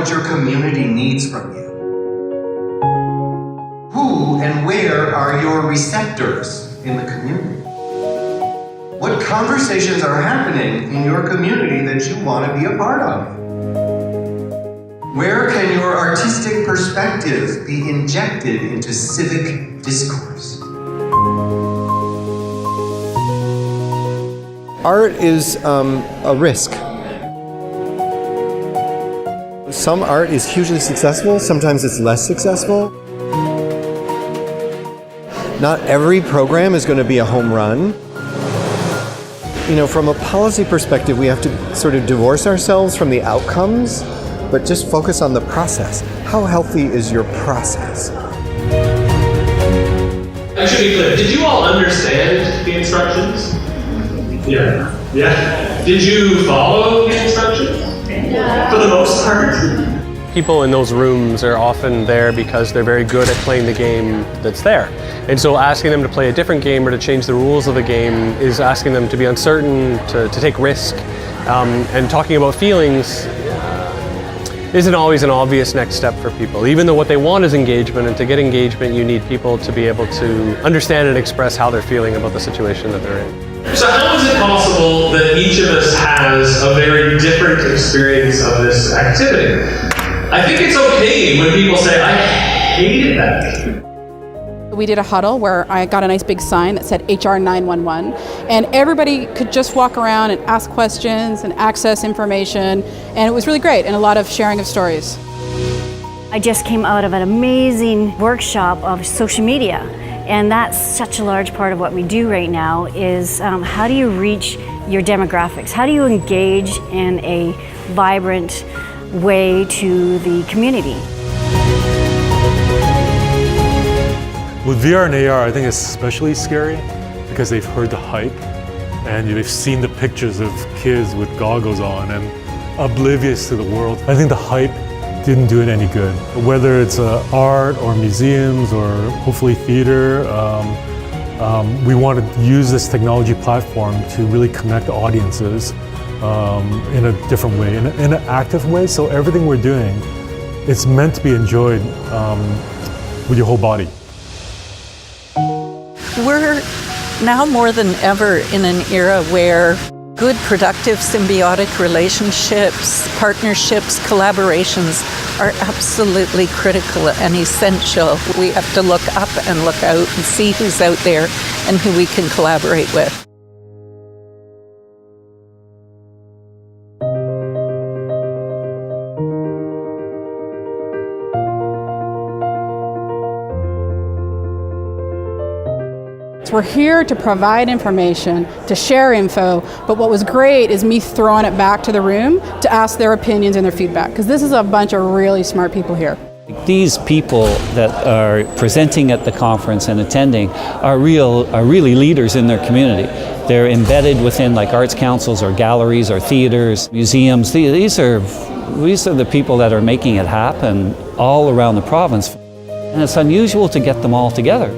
what your community needs from you? Who and where are your receptors in the community? What conversations are happening in your community that you want to be a part of? Where can your artistic perspective be injected into civic discourse? Art is a risk. Some art is hugely successful, sometimes it's less successful. Not every program is going to be a home run. You know, from a policy perspective, we have to sort of divorce ourselves from the outcomes, but just focus on the process. How healthy is your process? I should be clear, did you all understand the instructions? Yeah. Did you follow the instructions? Yeah. For the most part? People in those rooms are often there because they're very good at playing the game that's there. And so asking them to play a different game or to change the rules of the game is asking them to be uncertain, to take risk. And talking about feelings isn't always an obvious next step for people. Even though what they want is engagement, and to get engagement you need people to be able to understand and express how they're feeling about the situation that they're in. So how is it possible that each of us has a very different experience of this activity? I think it's okay when people say, I hated that. We did a huddle where I got a nice big sign that said HR 911, and everybody could just walk around and ask questions and access information, and it was really great, and a lot of sharing of stories. I just came out of an amazing workshop of social media, and that's such a large part of what we do right now is how do you reach your demographics? How do you engage in a vibrant way to the community? With VR and AR, I think it's especially scary because they've heard the hype and they've seen the pictures of kids with goggles on and oblivious to the world. I think the hype didn't do it any good. Whether it's art or museums or hopefully theater, we want to use this technology platform to really connect audiences in a different way, in an active way. So everything we're doing, it's meant to be enjoyed with your whole body. We're now more than ever in an era where good, productive, symbiotic relationships, partnerships, collaborations are absolutely critical and essential. We have to look up and look out and see who's out there and who we can collaborate with. We're here to provide information, to share info, but what was great is me throwing it back to the room to ask their opinions and their feedback, because this is a bunch of really smart people here. These people that are presenting at the conference and attending are really leaders in their community. They're embedded within like arts councils or galleries or theaters, museums. These are the people that are making it happen all around the province. And it's unusual to get them all together.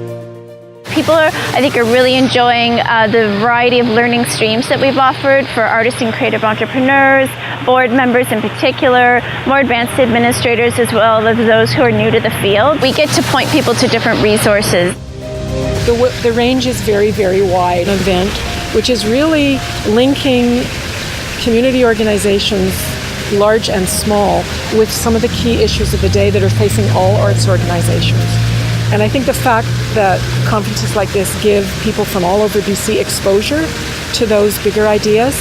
People I think are really enjoying the variety of learning streams that we've offered for artists and creative entrepreneurs, board members in particular, more advanced administrators as well as those who are new to the field. We get to point people to different resources. The range is very, very wide. An event which is really linking community organizations, large and small, with some of the key issues of the day that are facing all arts organizations. And I think the fact that conferences like this give people from all over BC exposure to those bigger ideas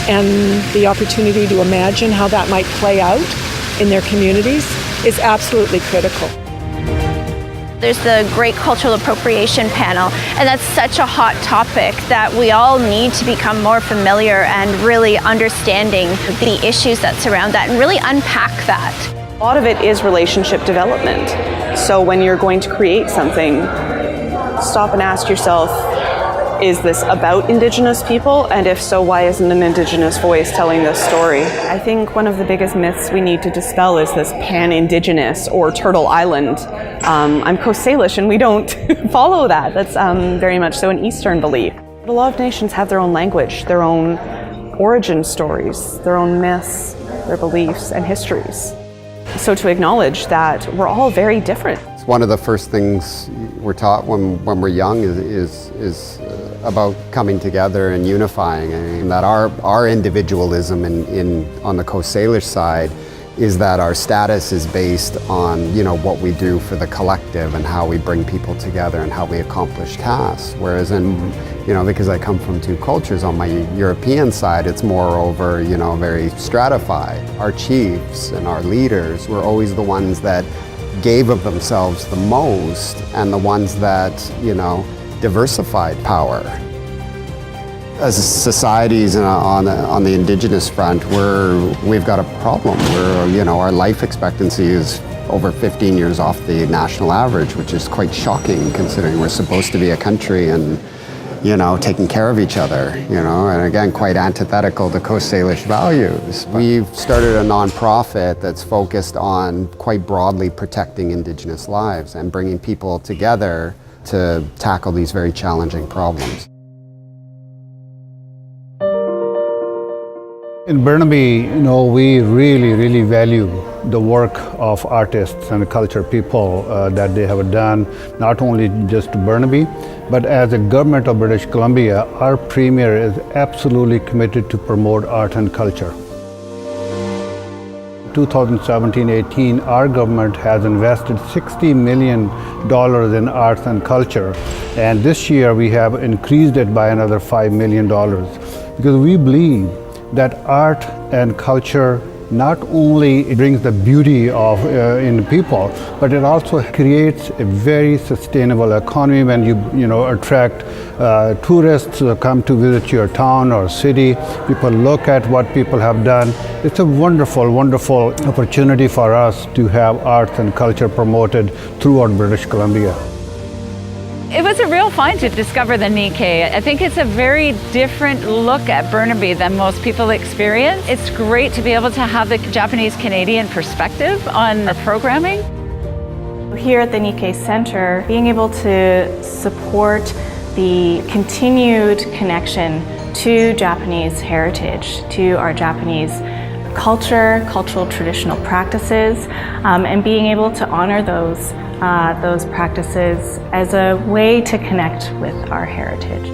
and the opportunity to imagine how that might play out in their communities is absolutely critical. There's the Great Cultural Appropriation panel, and that's such a hot topic that we all need to become more familiar and really understanding the issues that surround that and really unpack that. A lot of it is relationship development. So when you're going to create something, stop and ask yourself, is this about Indigenous people? And if so, why isn't an Indigenous voice telling this story? I think one of the biggest myths we need to dispel is this pan-Indigenous or Turtle Island. I'm Coast Salish and we don't follow that. That's very much so an Eastern belief. But a lot of nations have their own language, their own origin stories, their own myths, their beliefs and histories. So to acknowledge that we're all very different. It's one of the first things we're taught when we're young is about coming together and unifying, and that our individualism on the Coast Salish side is that our status is based on what we do for the collective and how we bring people together and how we accomplish tasks. Whereas because I come from two cultures, on my European side, it's moreover very stratified. Our chiefs and our leaders were always the ones that gave of themselves the most and the ones that diversified power. As societies on the Indigenous front, we've got a problem. Our life expectancy is over 15 years off the national average, which is quite shocking considering we're supposed to be a country and taking care of each other, and again, quite antithetical to Coast Salish values. We've started a nonprofit that's focused on quite broadly protecting Indigenous lives and bringing people together to tackle these very challenging problems. In Burnaby, we really value the work of artists and culture people that they have done, not only just Burnaby, but as a government of British Columbia, our Premier is absolutely committed to promote art and culture. 2017-18, our government has invested $60 million in arts and culture, and this year we have increased it by another $5 million because we believe that art and culture not only brings the beauty in people, but it also creates a very sustainable economy when you attract tourists who come to visit your town or city. People look at what people have done. It's a wonderful opportunity for us to have arts and culture promoted throughout British Columbia. It was a real find to discover the Nikkei. I think it's a very different look at Burnaby than most people experience. It's great to be able to have the Japanese-Canadian perspective on our programming. Here at the Nikkei Center, being able to support the continued connection to Japanese heritage, to our Japanese culture, cultural traditional practices, and being able to honor those practices as a way to connect with our heritage.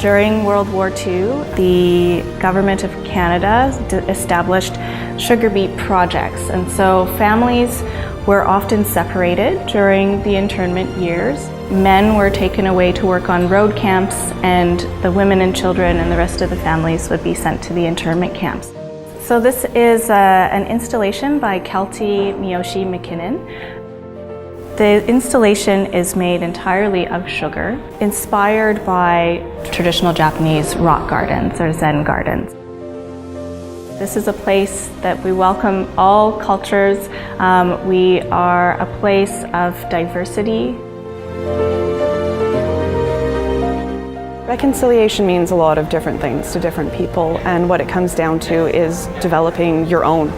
During World War II, the Government of Canada established sugar beet projects, and so families were often separated during the internment years. Men were taken away to work on road camps, and the women and children and the rest of the families would be sent to the internment camps. So this is an installation by Kelty Miyoshi McKinnon. The installation is made entirely of sugar, inspired by traditional Japanese rock gardens or Zen gardens. This is a place that we welcome all cultures. We are a place of diversity. Reconciliation means a lot of different things to different people, and what it comes down to is developing your own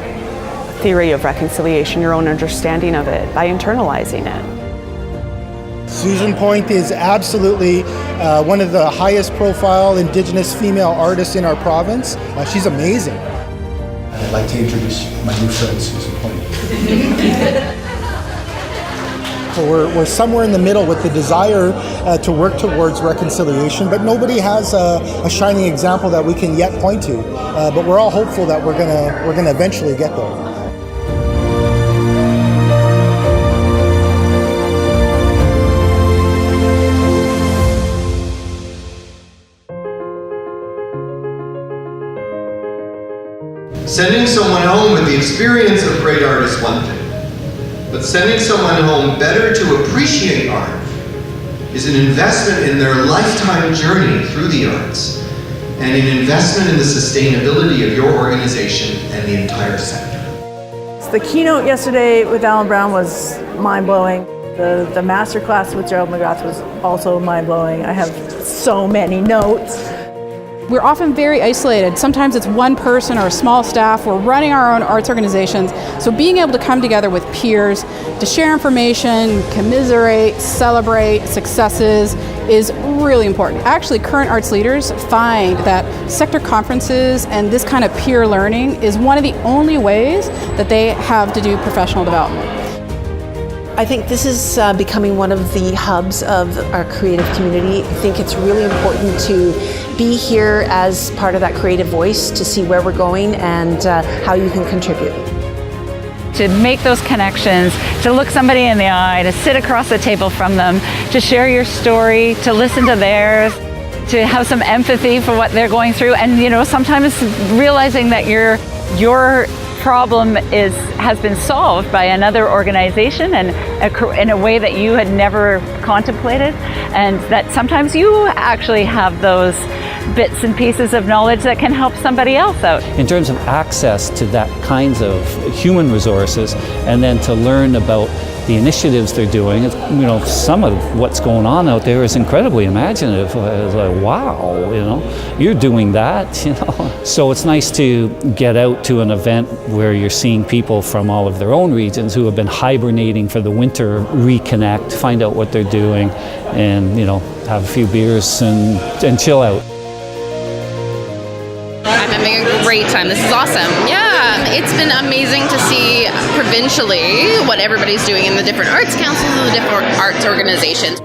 theory of reconciliation, your own understanding of it, by internalizing it. Susan Point is absolutely one of the highest profile Indigenous female artists in our province. She's amazing. I'd like to introduce my new friend, Susan Point. So we're somewhere in the middle with the desire to work towards reconciliation, but nobody has a shining example that we can yet point to. But we're all hopeful that we're gonna eventually get there. Sending someone home with the experience of great art is one thing. But sending someone home better to appreciate art is an investment in their lifetime journey through the arts and an investment in the sustainability of your organization and the entire sector. The keynote yesterday with Alan Brown was mind-blowing. The master class with Gerald McGrath was also mind-blowing. I have so many notes. We're often very isolated. Sometimes it's one person or a small staff. We're running our own arts organizations. So being able to come together with peers to share information, commiserate, celebrate successes, is really important. Actually, current arts leaders find that sector conferences and this kind of peer learning is one of the only ways that they have to do professional development. I think this is becoming one of the hubs of our creative community. I think it's really important to be here as part of that creative voice to see where we're going and how you can contribute. To make those connections, to look somebody in the eye, to sit across the table from them, to share your story, to listen to theirs, to have some empathy for what they're going through, and sometimes realizing that your problem has been solved by another organization and in a way that you had never contemplated, and that sometimes you actually have those bits and pieces of knowledge that can help somebody else out. In terms of access to that kinds of human resources, and then to learn about the initiatives they're doing, some of what's going on out there is incredibly imaginative. It's like, wow, you're doing that, So it's nice to get out to an event where you're seeing people from all of their own regions who have been hibernating for the winter, reconnect, find out what they're doing, and, have a few beers and chill out. I'm having a great time. This is awesome. Yeah, it's been amazing to see provincially what everybody's doing in the different arts councils and the different arts organizations.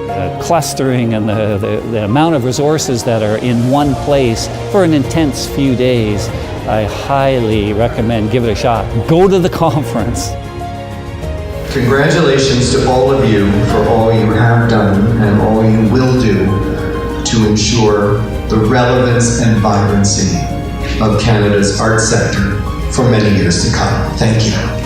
The clustering and the amount of resources that are in one place for an intense few days, I highly recommend give it a shot. Go to the conference. Congratulations to all of you for all you have done and all you will do to ensure the relevance and vibrancy of Canada's arts sector for many years to come. Thank you.